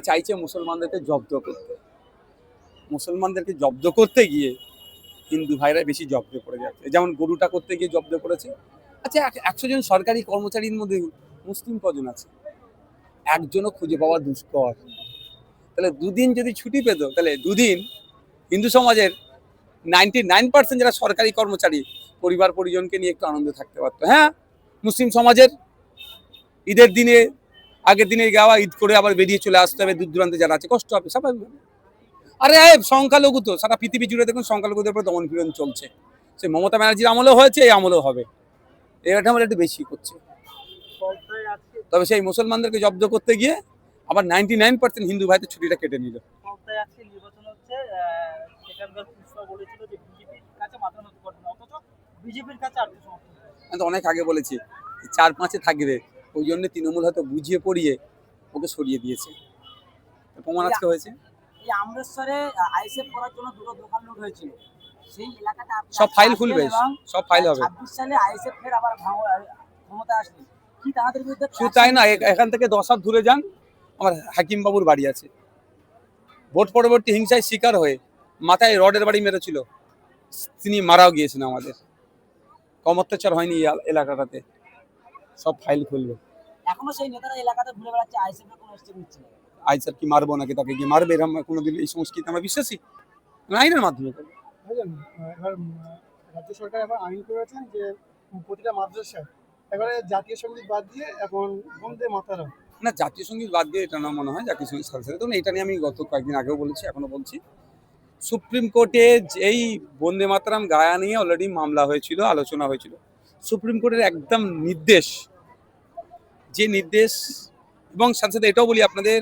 চাইছে মুসলমানদেরকে জব্দ করতে। মুসলমানদেরকে জব্দ করতে গিয়ে হিন্দু ভাইরা বেশি জব্দে পড়ে যাচ্ছে। যেমন গরুটা করতে গিয়ে জব্দ করেছে। আচ্ছা, 100 জন সরকারি কর্মচারীর মধ্যে মুসলিম কজন আছে? একজনও খুঁজে পাওয়া দুষ্কর। তাহলে দুদিন যদি ছুটি পেত, তাহলে দুদিন হিন্দু সমাজের 99% যারা সরকারি কর্মচারী পরিবার পরিজনকে নিয়ে একটু আনন্দে থাকতে পারতো। হ্যাঁ, মুসলিম সমাজের ঈদের দিনে আগের দিনে গাওয়া ঈদ করে আবার বেরিয়ে চলে আসতে হবে, দূর দূরান্তে যারা আছে কষ্ট হবে স্বাভাবিক। আরে সংখ্যালঘু তো সারা পৃথিবী জুড়ে দেখুন সংখ্যালঘুদের উপর দমন পীড়ন চলছে। সে মমতা ব্যানার্জির আমলেও হয়েছে, এই আমলেও হবে। এটা আমরা একটু বেশি করছে। তবে সেই মুসলমানদেরকে জব্দ করতে গিয়ে আবার 99% হিন্দু ভাইদের ছুটিটা কেটে নিল। আমি তো অনেক আগে বলেছি 4-5-এ থাকবে, ওই জন্য তৃণমূল হয়তো বুঝিয়ে পড়িয়ে ওকে সরিয়ে দিয়েছে। প্রমাণ আজকে হয়েছে। এই আমরেশ্বরে আইএসএফ করার জন্য দুটো দোকান লুট হয়েছিল, সেই এলাকাটা সব ফাইল খুলবে, সব ফাইল হবে। 26 সালে আইএসএফ ফের আবার ক্ষমতা আসবে, কি তাদের বিরুদ্ধে? শুধু তাই না, এখান থেকে 10 হাত দূরে যান, আমার হাকিম বাবুর বাড়ি আছে। ভোট পরবর্তী হিংসায় শিকার হয়ে মাথায় রডের বাড়ি মেরেছিল, তিনি মারাও গিয়েছেন। আমাদের কম অত্যাচার হয়নি এই এলাকাটাতে। সব ফাইল খুলবে। এখনো সেই নেতারা এলাকাতে ঘুরে বেড়াচ্ছে, আইএসএফ এর কোনো স্টেপ নিচ্ছে না। আইসার কি মারবো নাকি, তাকে কি মারবে? এরকম কোনোদিন এই সংস্কৃতি আমরা বিশ্বাসী? আইনের মাধ্যমে করবো। এবার রাজ্য সরকার এবার আইন করেছেন যে প্রতিটা মাদ্রাসায় এবারে জাতীয় সঙ্গীত বাদ দিয়ে এখন বন্দে মাতরম। না, জাতীয় সঙ্গীত বাদ দিয়ে এটা না মনে হয় জাতীয় সঙ্গীত সাথে সাথে। এটা নিয়ে আমি গত কয়েকদিন আগেও বলেছি, এখনো বলছি। সুপ্রিম কোর্টে যেই বন্দে মাতরম গায়া নিয়ে অলরেডি মামলা হয়েছিল, আলোচনা হয়েছিল। সুপ্রিম কোর্টের একদম নির্দেশ, যে নির্দেশ, এবং সাথে সাথে এটাও বলি আপনাদের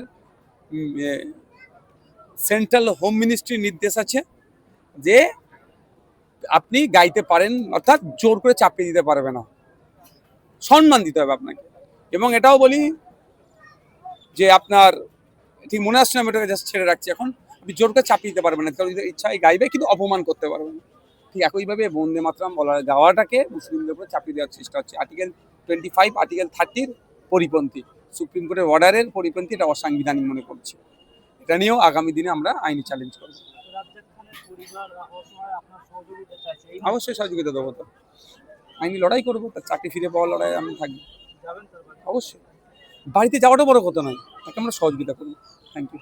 সেন্ট্রাল হোম মিনিস্ট্রির নির্দেশ আছে যে আপনি গাইতে পারেন, অর্থাৎ জোর করে চাপিয়ে দিতে পারবে না, সম্মান দিতে হবে আপনাকে। এবং এটাও বলি যে আপনার ঠিক মনে আসছে না, আমি এটাকে জাস্ট ছেড়ে রাখছি এখন, আপনি জোর করে চাপিয়ে দিতে পারবেন না, কারণ ইচ্ছায় গাইবে কিন্তু অপমান করতে পারবেন। ঠিক একইভাবে বন্দে মাতরম গাওয়াটাকে মুসলিমদের উপরে চাপিয়ে দেওয়ার চেষ্টা হচ্ছে। আর্টিকেল 25, আর্টিকেল 30 পরিপন্থী, সুপ্রিম কোর্টের অর্ডারের পরিপন্থী, এটা অসাংবিধানিক মনে করছি। এটা নিয়েও আগামী দিনে আমরা আইনি চ্যালেঞ্জ করব। অবশ্যই সহযোগিতা দেবো, তো আইনি লড়াই করবো, তার চাকরি ফিরে পাওয়ার লড়াই আমি থাকবো অবশ্যই। বাড়িতে যাওয়াটা বড় কথা নয়, তাকে আমরা সহযোগিতা করবো। Thank you.